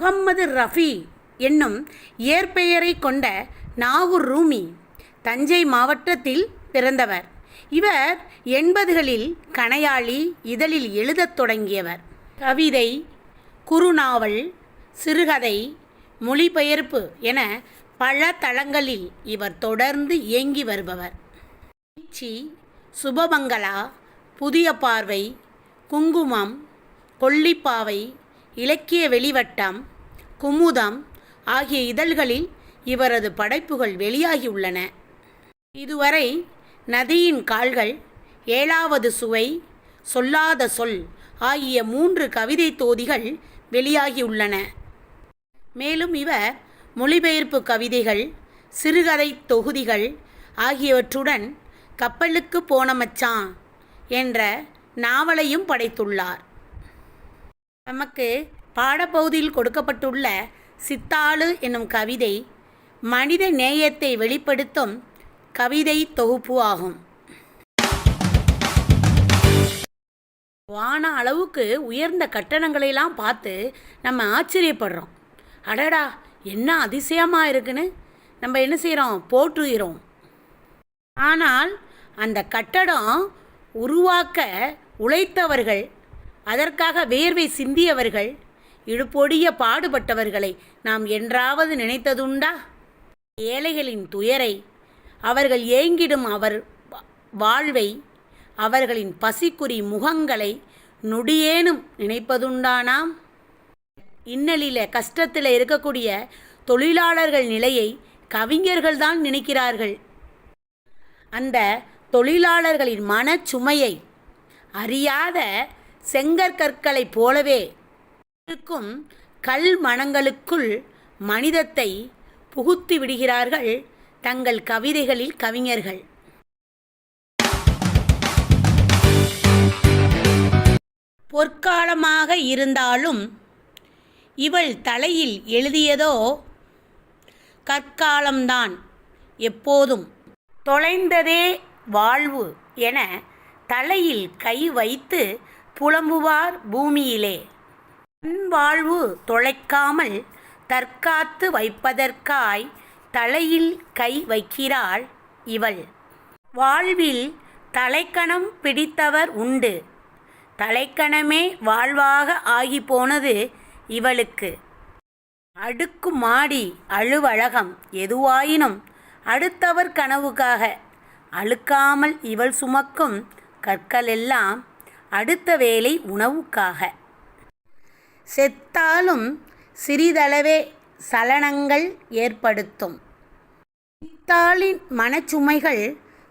முகம்மது ரஃபி என்னும் இயற்பெயரை கொண்ட நாகூர் ரூமி தஞ்சை மாவட்டத்தில் பிறந்தவர். இவர் 80களில் கணையாழி இதழில் எழுதத் தொடங்கியவர். கவிதை, குறுநாவல், சிறுகதை, மொழிபெயர்ப்பு என பல தளங்களில் இவர் தொடர்ந்து இயங்கி வருபவர். சி, சுபமங்களா, புதிய பார்வை, குங்குமம், கொல்லிப்பாவை, இலக்கிய வெளிவட்டம், குமுதம் ஆகிய இதழ்களில் இவரது படைப்புகள் வெளியாகியுள்ளன. இதுவரை நதியின் கால்கள், 7வது சுவை, சொல்லாத சொல் ஆகிய 3 கவிதை தொகுதிகள் வெளியாகியுள்ளன. மேலும் இவர் மொழிபெயர்ப்பு கவிதைகள், சிறுகதை தொகுதிகள் ஆகியவற்றுடன் கப்பலுக்கு போன மச்சான் என்ற நாவலையும் படைத்துள்ளார். நமக்கு பாடப்பகுதியில் கொடுக்கப்பட்டுள்ள சித்தாளு என்னும் கவிதை மனித நேயத்தை வெளிப்படுத்தும் கவிதை தொகுப்பு ஆகும். வான அளவுக்கு உயர்ந்த கட்டணங்களெல்லாம் பார்த்து நம்ம ஆச்சரியப்படுறோம். அடடா, என்ன அதிசயமாக இருக்குன்னு நம்ம என்ன செய்கிறோம், போற்றுகிறோம். ஆனால் அந்த கட்டடம் உருவாக்க உழைத்தவர்கள், அதற்காக வேர்வை சிந்தியவர்கள், இடுப்பொடிய பாடுபட்டவர்களை நாம் என்றாவது நினைத்ததுண்டா? ஏழைகளின் துயரை, அவர்கள் ஏங்கிடும் அவர் வாழ்வை, அவர்களின் பசிக்குறி முகங்களை நொடியேனும் நினைப்பதுண்டானாம்? இன்னலில் கஷ்டத்தில் இருக்கக்கூடிய தொழிலாளர்கள் நிலையை கவிஞர்கள்தான் நினைக்கிறார்கள். அந்த தொழிலாளர்களின் மனச்சுமையை அறியாத செங்கற்கற்களைப் போலவே இருக்கும் கல் மனங்களுக்குள் மனிதத்தை புகுத்தி விடுகிறார்கள் தங்கள் கவிதைகளில் கவிஞர்கள். பொற்காலமாக இருந்தாலும் இவள் தலையில் எழுதியதோ கற்காலம்தான். எப்போதும் தொலைந்ததே வாழ்வு என தலையில் கை வைத்து புலம்புவார் பூமியிலே. தன் வாழ்வு தொலைக்காமல் தற்காத்து வைப்பதற்காய் தலையில் கை வைக்கிறாள் இவள். வாழ்வில் தலைக்கணம் பிடித்தவர் உண்டு. தலைக்கணமே வாழ்வாக ஆகி போனது இவளுக்கு. அடுக்கு மாடி அலுவலகம் எதுவாயினும் அடுத்தவர் கனவுக்காக அழுக்காமல் இவள் சுமக்கும் கற்களெல்லாம் அடுத்த வேளை உணவுக்காக. செத்தாலும் சிறிதளவே சலனங்கள் ஏற்படுத்தும் சித்தாளின் மனச்சுமைகள்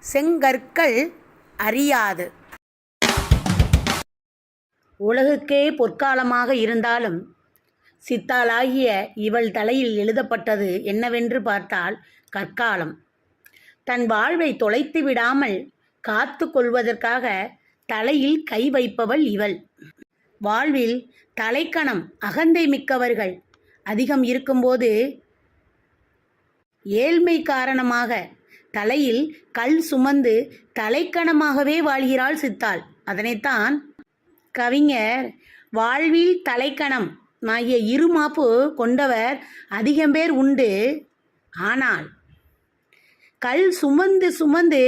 செங்கற்கள் அறியாது. உலகுக்கே பொற்காலமாக இருந்தாலும் சித்தாளாகிய இவள் தலையில் எழுதப்பட்டது என்னவென்று பார்த்தால் கற்காலம். தன் வாழ்வை தொலைத்து விடாமல் காத்து கொள்வதற்காக தலையில் கை வைப்பவள் இவள். வாழ்வில் தலைக்கணம் அகந்தை மிக்கவர்கள் அதிகம் இருக்கும்போது ஏழ்மை காரணமாக தலையில் கல் சுமந்து தலைக்கணமாகவே வாழ்கிறாள் சித்தாள். அதனைத்தான் கவிஞர் வாழ்வில் தலைக்கணம் ஆகிய இருமாப்பு கொண்டவர் அதிகம் பேர் உண்டு, ஆனால் கல் சுமந்து சுமந்து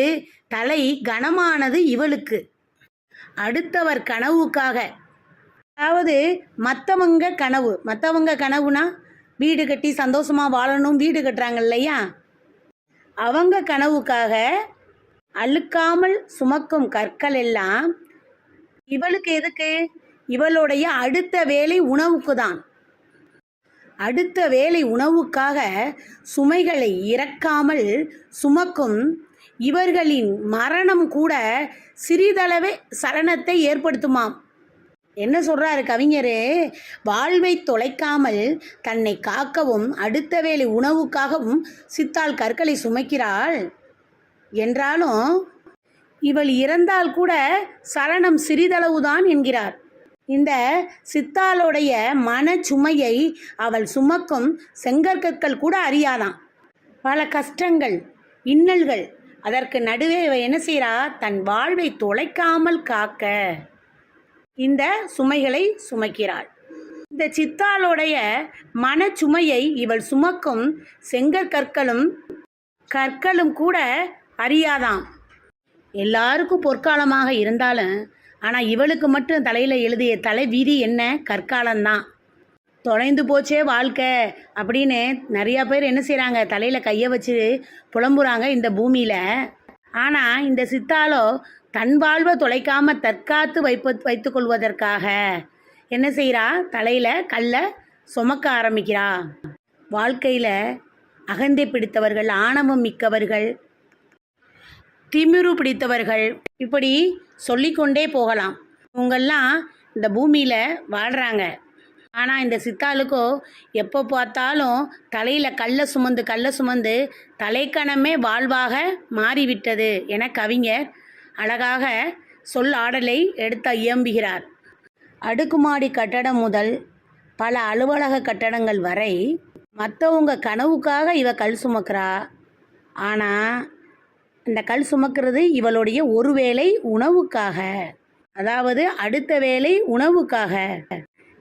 தலை கனமானது இவளுக்கு. அடுத்தவர் கனவுக்காக, அதாவது மற்றவங்க கனவுனா வீடு கட்டி சந்தோஷமாக வாழணும், வீடு கட்டுறாங்க இல்லையா, அவங்க கனவுக்காக அழுக்காமல் சுமக்கும் கற்கள் எல்லாம் இவளுக்கு எதுக்கு? இவளுடைய அடுத்த வேளை உணவுக்கு தான். அடுத்த வேளை உணவுக்காக சுமைகளை இறக்காமல் சுமக்கும் இவர்களின் மரணம் கூட சிறிதளவே சலனத்தை ஏற்படுத்துமாம். என்ன சொல்கிறாரு கவிஞர்? வாழ்வை தொலைக்காமல் தன்னை காக்கவும் அடுத்த வேளை உணவுக்காகவும் சித்தாள் கற்களை சுமக்கிறாள் என்றாலும் இவள் இறந்தால் கூட சலனம் சிறிதளவுதான் என்கிறார். இந்த சித்தாளுடைய மனச்சுமையை அவள் சுமக்கும் செங்கற்கள் கூட அறியாதான். பல கஷ்டங்கள், இன்னல்கள், அதற்கு நடுவே இவ என்ன செய்கிறா? தன் வாழ்வை தொலைக்காமல் காக்க இந்த சுமைகளை சுமக்கிறாள். இந்த சித்தாளுடைய மனச்சுமையை இவள் சுமக்கும் கற்களும் கூட அறியாதாம். எல்லாருக்கும் பொற்காலமாக இருந்தாலும் ஆனால் இவளுக்கு மட்டும் தலையில் எழுதிய தலை விதி என்ன? கற்காலம்தான். தொலைந்து போச்சே வாழ்க்கை அப்படின்னு நிறையா பேர் என்ன செய்கிறாங்க, தலையில் கையை வச்சு புலம்புறாங்க இந்த பூமியில். ஆனால் இந்த சித்தாலோ தன் வாழ்வை தொலைக்காமல் தற்காத்து வைத்து கொள்வதற்காக என்ன செய்கிறா, தலையில் கல்லை சுமக்க ஆரம்பிக்கிறா. வாழ்க்கையில் அகந்தை பிடித்தவர்கள், ஆணவம் மிக்கவர்கள், திமிரு பிடித்தவர்கள், இப்படி சொல்லிக்கொண்டே போகலாம். இவங்கெல்லாம் இந்த பூமியில் வாழ்கிறாங்க. ஆனால் இந்த சித்தாளுக்கோ எப்போ பார்த்தாலும் தலையில் கல்லை சுமந்து தலைக்கணமே வாழ்வாக மாறிவிட்டது என கவிஞர் அழகாக சொல் ஆடலை எடுத்து இயம்புகிறார். அடுக்குமாடி கட்டடம் முதல் பல அலுவலக கட்டடங்கள் வரை மற்றவங்க கனவுக்காக இவ கல் சுமக்கிறா. ஆனால் இந்த கல் சுமக்கிறது இவளுடைய ஒரு வேளை உணவுக்காக, அதாவது அடுத்த வேளை உணவுக்காக.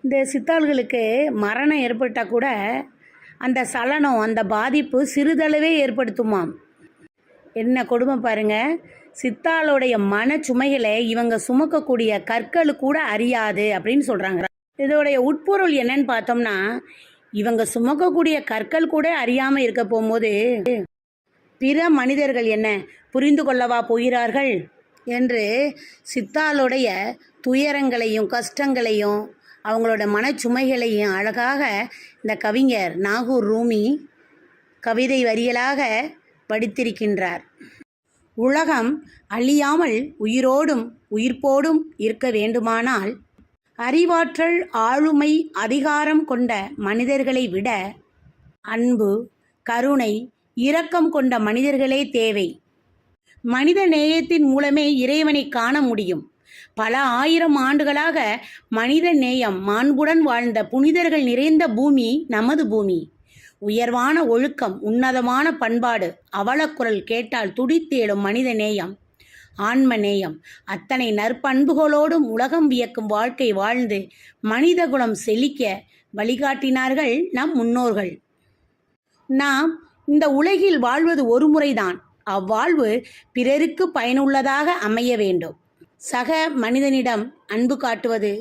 இந்த சித்தாள்களுக்கு மரணம் ஏற்பட்டால் கூட அந்த சலனம், அந்த பாதிப்பு சிறிதளவே ஏற்படுத்துமாம். என்ன கொடுமை பாருங்க. சித்தாளுடைய மனச்சுமைகளை இவங்க சுமக்கக்கூடிய கற்கள் கூட அறியாது அப்படின்னு சொல்கிறாங்க. இதோடைய உட்பொருள் என்னன்னு பார்த்தோம்னா, இவங்க சுமக்கக்கூடிய கற்கள் கூட அறியாமல் இருக்க போகும்போது பிற மனிதர்கள் என்ன புரிந்து கொள்ளவா போகிறார்கள் என்று சித்தாளுடைய துயரங்களையும் கஷ்டங்களையும் அவங்களோட மனச்சுமைகளையும் அழகாக இந்த கவிஞர் நாகூர் ரூமி கவிதை வரிகளாக படித்திருக்கின்றார். உலகம் அழியாமல் உயிரோடும் உயிர்ப்போடும் இருக்க வேண்டுமானால் அறிவாற்றல், ஆளுமை, அதிகாரம் கொண்ட மனிதர்களை விட அன்பு, கருணை, இரக்கம் கொண்ட மனிதர்களே தேவை. மனித நேயத்தின் மூலமே இறைவனை காண முடியும். பல ஆயிரம் ஆண்டுகளாக மனித நேயம் மாண்புடன் வாழ்ந்த புனிதர்கள் நிறைந்த பூமி நமது பூமி. உயர்வான ஒழுக்கம், உன்னதமான பண்பாடு, அவலக்குரல் கேட்டால் துடித்தேடும் மனித நேயம், ஆன்ம நேயம், அத்தனை நற்பண்புகளோடும் உலகம் வியக்கும் வாழ்க்கை வாழ்ந்து மனித குலம் செழிக்க வழிகாட்டினார்கள் நம் முன்னோர்கள். நாம் இந்த உலகில் வாழ்வது ஒரு முறைதான். அவ்வாழ்வு பிறருக்கு பயனுள்ளதாக அமைய வேண்டும். சக மனிதனிடம் அன்பு காட்டுவது,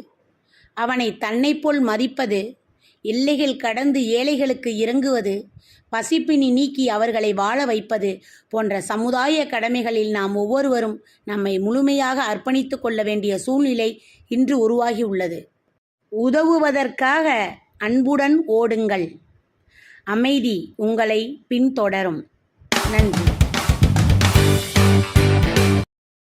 அவனை தன்னை போல் மதிப்பது, எல்லைகள் கடந்து ஏழைகளுக்கு இறங்குவது, பசிப்பினி நீக்கி அவர்களை வாழ வைப்பது போன்ற சமுதாய கடமைகளில் நாம் ஒவ்வொருவரும் நம்மை முழுமையாக அர்ப்பணித்து கொள்ள வேண்டிய சூழ்நிலை இன்று உருவாகி உள்ளது. உதவுவதற்காக அன்புடன் ஓடுங்கள். அமைதி உங்களை பின்தொடரும். நன்றி.